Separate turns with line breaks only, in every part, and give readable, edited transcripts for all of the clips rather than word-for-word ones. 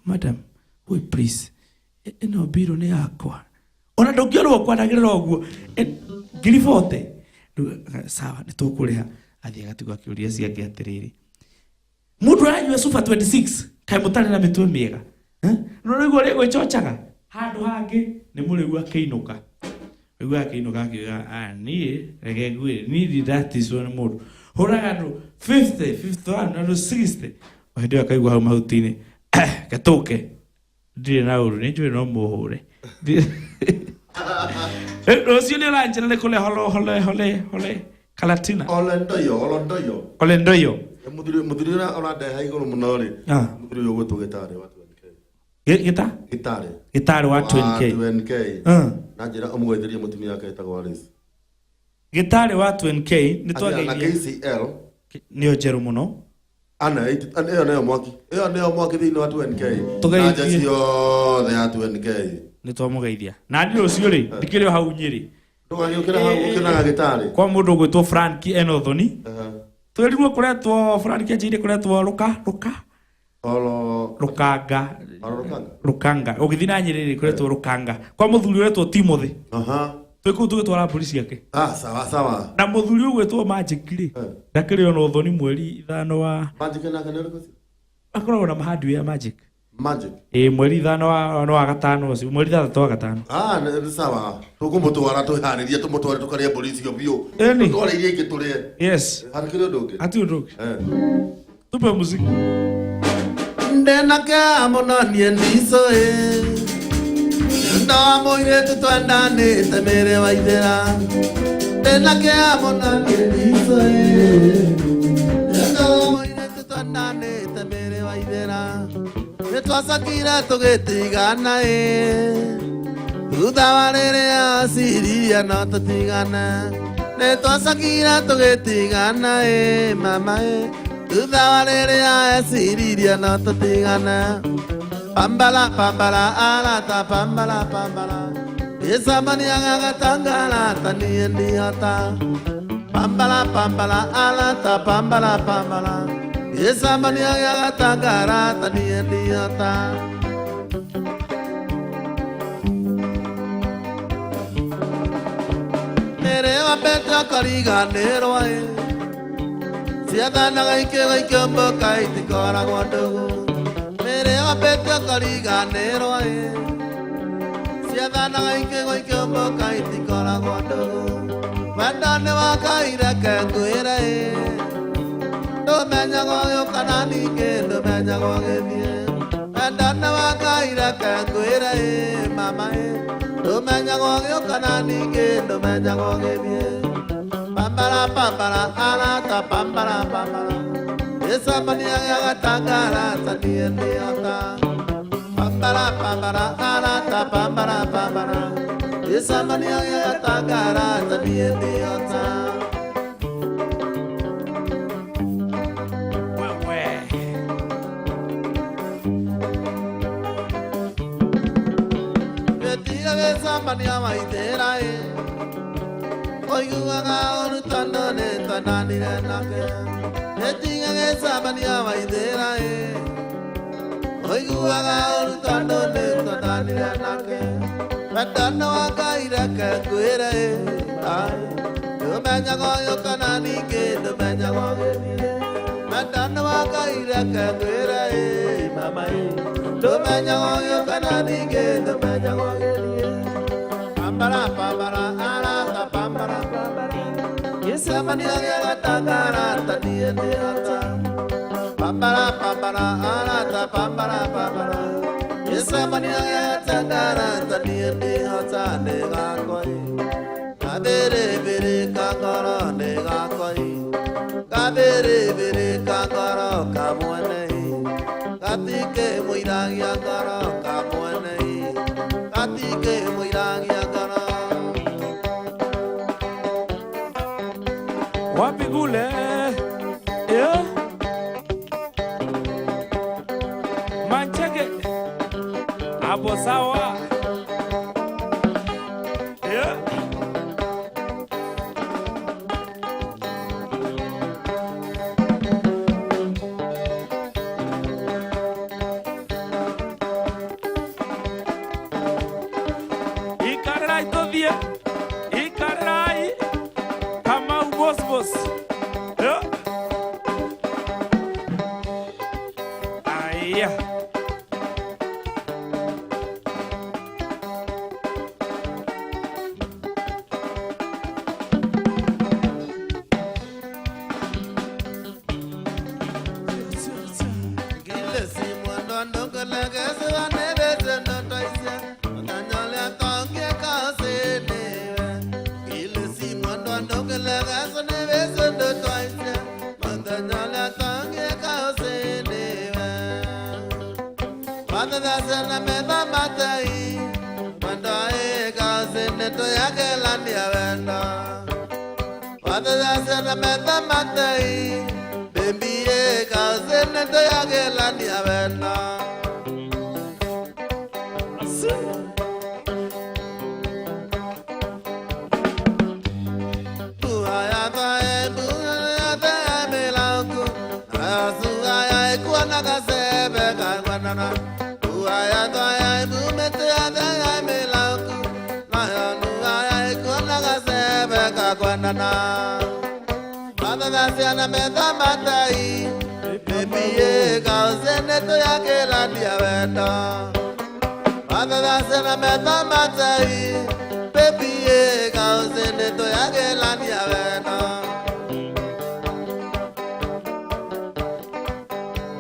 madam, wait please. Eno biro ne yakwa. Ona ndongiorwo kwanagirira oguo. Ngiribote. Sawa, nitukureha. Athia gatigo akiuria ciake atiriri. Mundu aranyua Super 26 kai mutari na mitwe miega. No riguo ri gwichochaga. Handu hangi ni murigu akiinuka. Rigu akiinuka akiuga ni rege ngui ni that is one mundu. Horaga no 50, 51 no 60. Ndio akaigua hau mahutini. Gatuke. Ndire na uru ni njwe no muhure. Rosio ni ranjira ni kule hole Kalatina. Olendoyo.
Muthuri ona ndeha iguru muno ri. Muthuri uyu gwitu gitari wa
20K. Gitari wa
20K. Na njira umugwithirie mutumia yake etagwo Alice.
Gitari wa 20K
ni twageithia. Na KCL
ni ojeru muno.
Iyo nayo mwaki thiini wa 20K.
Tugeithia
ciothe ya 20K.
Ni twamugeithia. Na ndi rucio ri ndikire hau Nyeri.
Ndugagĩũkĩra hau ũkĩonaga gĩtarĩ.
Kwa mũndũ gwĩtwo Frank Enothoni. Twĩrirwo kũretwo Frank Njĩrĩ kũretwo Rũkanga. Ũgĩthiĩ na Nyeri kũretwo Rũkanga. Kwa mũthuri wetwo Timothy. Twĩ kũu tũgĩtwara mbũri ciake.
Sawa.
Na mũthuri ũyũ gwĩtwo Magic rĩ. Ndakĩrĩ ona Ũthoni mweri 5 wa.
Magic nake nĩ ũrĩkũ?
Akoragwo na mahandi ya Magic.
Mweri
5 wa gatano ucio mweri 3 wa gatano.
Nĩ sawa. Tũkũmũtwara twĩharĩrie tũmũtware tũkarĩa mbũri icio biũ. Tũtware iria ingĩ tũrĩe.
Yes.
Harĩ ũndũ ũngĩ.
Ati ũndũ ũngĩ. Tupe muziki.
Ndenake mũno niĩ ndicũĩ. Ndo mũirĩtu twendanĩte mĩrĩ wa ithĩra. Ndenake mũno niĩ ndicũĩ. Ndo mũirĩtu twendanĩte mĩrĩ wa ithĩra. Nitwacakire tũgĩtigana thutha wa rĩrĩa ciria no tũtigane. Nitwacakire tũgĩtigana mama thutha wa rĩrĩa ciririe no tũtigane. Pambala arata pambala icambania gagatangara ta niĩ ndihota. Pambala arata pambala icambania gagatangara ta niĩ ndihota. Nĩrĩ wa Petro kariganĩrwo ciathanaga ikĩgaikio mboka itikoragwo ndũgũ. Nĩrĩ wa Petro kariganĩrwo ciathanaga ikĩgaikio mboka itikoragwo ndũgũ. Wendo nĩ wakaire kengwĩre ndũmenyagwo gĩũkana ningĩ ndũmenyagwo gĩthiĩ. Wendo nĩ wakaire kengwĩre mama ndũmenyagwo gĩũkana ningĩ ndũmenyagwo gĩthiĩ. Pambala arata pambala icambania gĩagatangara ta niĩ ndĩhota. Pambala arata pambala icambania gĩagatangara ta niĩ ndĩhota. Gĩtiga gĩcambania maithĩra oiguaga ũrutano nĩ twendanire nake. Gĩtiga gĩcambania maithĩra oiguaga ũrutano nĩ twendanire nake. Wendo nĩ wakaire kengwĩre ndũmenyagwo gĩũkana ningĩ ndũmenyagwo gĩthiĩ. Wendo nĩ wakaire kengwĩre mama ndũmenyagwo gĩũkana ningĩ ndũmenyagwo gĩthiĩ. Pambala arata pambala icambania gĩagatangara ta niĩ ndĩhota. Pambala arata pambala icambania gĩagatangara ta niĩ ndĩhota. Nĩ gakoi kabĩrĩbĩrĩ ka ngoro nĩ gakoi kabĩrĩbĩrĩ ka ngoro kamwene gatikĩ mũiragia ngoro kamwene gatikĩ mũiragia ngoro.
Wapi kule? Manchege hapo sawa. Tũthiĩ ikarai kama ubos. Aya.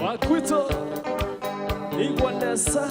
Wakwito Igwanesa.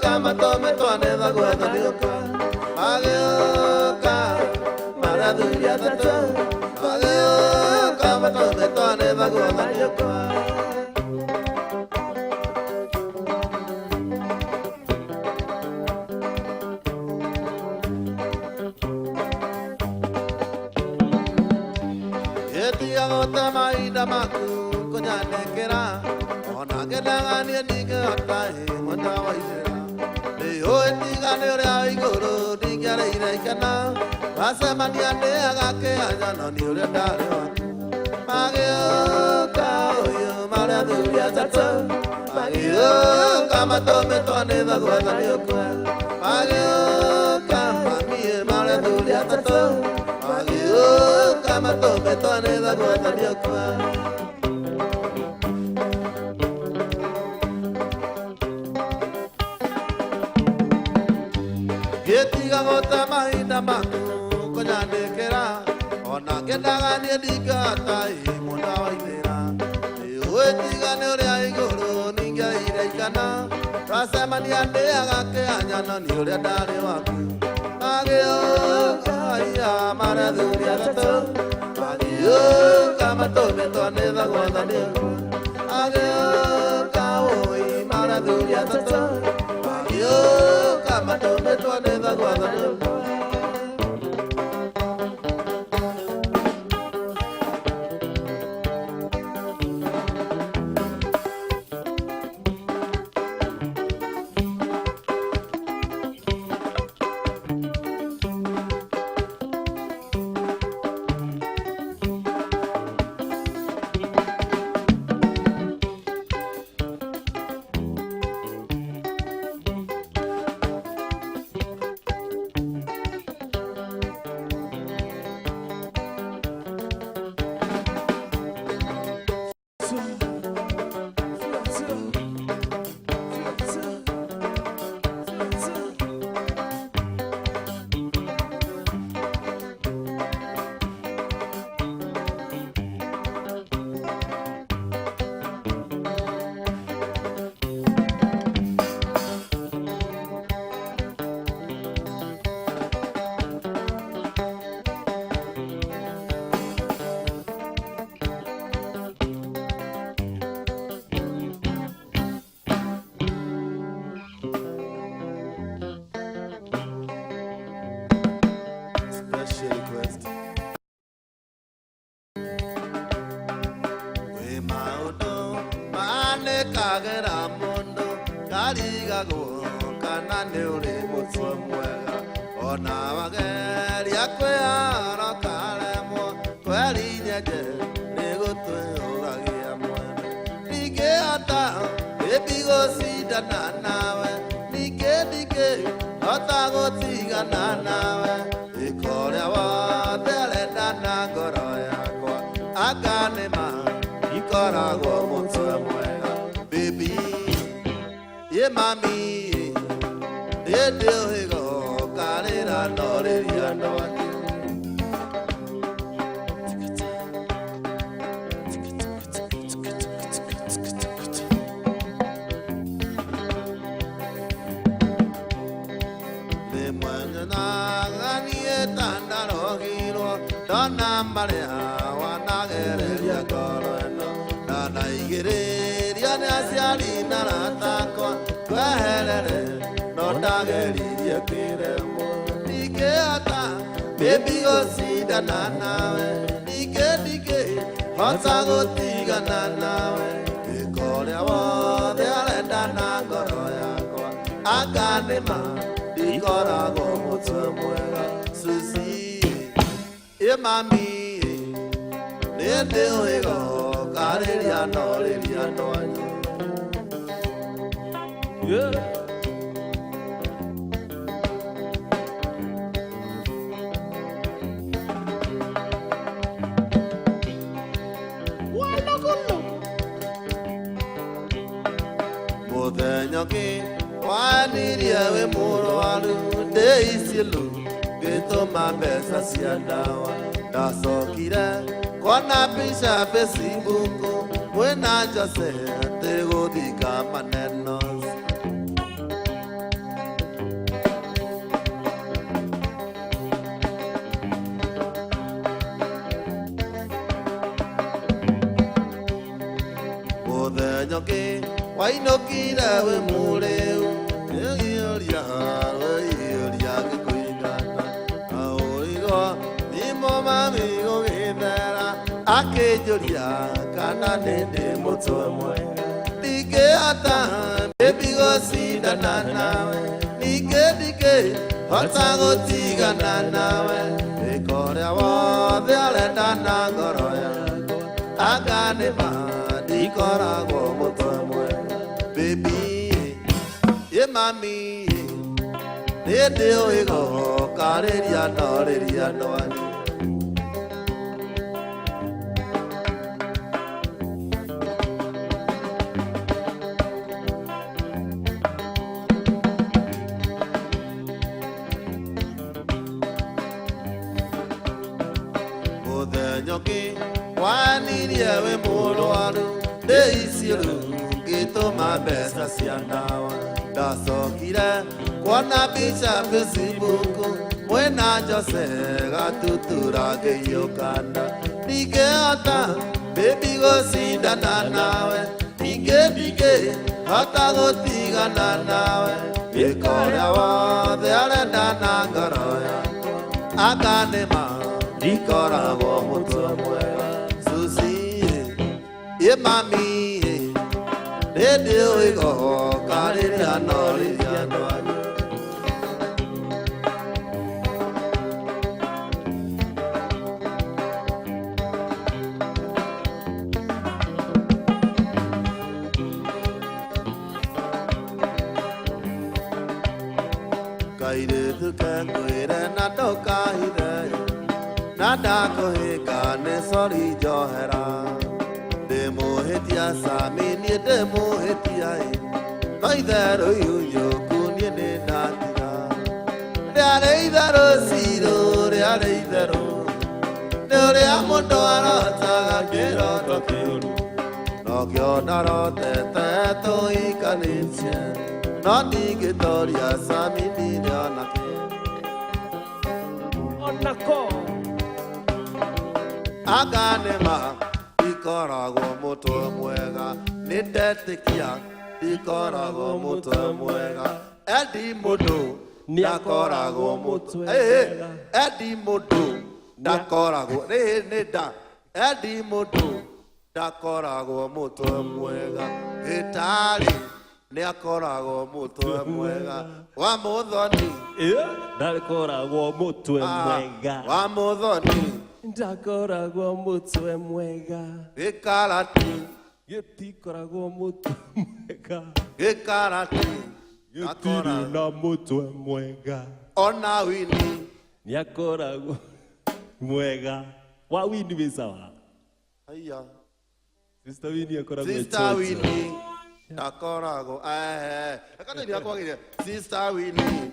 Kama kera ona kedanga ni diga tai manda waisera le o diga ne ore ai goro diga re ire kana rasa mania ne aga ke anya no ni ore dare wa mage ka yo mara du ya tata mage ka ma to me to ne da gwa da ni ko mage ka ma mi mara du ya tata mage ka ma to me to ne da gwa da ni ko Getiga ngota mahina maku konyane kera ona kedaga ni diga tai mona waitera ewe diga ne ore ai goro ninga ire kana rasa mania ne aga ke anya no ni ore dare waku age o kaya mara duria to age o kama to me to ne da gwanda ne age o ka oi mara duria to age o kama to me to ne da gwanda ne kagera mundo kariga go kana ne uri mutso mwega ona bageri akwe ara kalemo kweli nyeje ne gotwe ogagia mwene nike ata ebigo sidana nawe nike ata go tigana nawe ikore wa tele dana goro yakwa akane ma ikora go mutso mwega baby, yeah, mommy, yeah, deal he go, got it, I know it, I know it. Le muena gani etanda rogiro, donna Maria, wana gere ya coreno, dana igere. Asiali naratako kwahelele no dageli yakiremo nike ata baby go sida nawe nike hota go tiga nawe ikore wa de alenda nangoro yako agane ma ikora go mutsumwega susi e mami ne de ego karelia no yeah. Modenyoki waniria we muro alu deisilu geto mabesa siadawa dasokira kona pisha Facebook wena jose tego dika manenos Modenyoki wainokira we mureu yoria kuingana aoigo nimo mami go githera Akejoria kana nende mutwe mwega Nike ata baby go sinda nawe Nike hota go tiga nawe Ekore wothe arenda na ngoro yakwa Agane ma ndikoragwo mutwe mwega Baby ye mami Nende oigo kareria no Wanirie murwaru deisiru gituma besa ciandawa ndacokire kuona bica Facebook mwena Jose gatutura ngĩiyũkana ndingĩhota baby gũcindana nawe ndingĩ hota gũtigana nawe ĩkorĩa wothe arenda na ngoro yakwa akanĩma ndikoragwo mũtwe mwega Ye mami, nende oigo kareria no Kaire tukangwire na toka hide Nada koheka ne sorry johera Demohetia samini demohetia Noidero yuyo kunyene natia Reareidero siro reareidero Neore amondo arataga kero tokiru Nokyo narote teto ikanitse Noni gitoria samini nyanake Onako Aganema Ikoragwo mutwe mwega nindetikia ikoragwo mutwe mwega Edi mundu ndakoragwo mutwe Edi mundu ndakoragwo nida Edi mundu ndakoragwo mutwe mwega Gitari niakoragwo mutwe mwega wa muthoni
ndakoragwo mutwe mwega
wa muthoni
ndakoragwo mutwe mwega
Gikarati
gitikoragwo mutwe mwega
Gikarati
gitiri na mutwe mwega
Ona wini
niakoragwo mwega wa wini bisawa
Aya
Sister Winnie akoragwo
Sister Winnie akoragwo akana ni akwagire Sister Winnie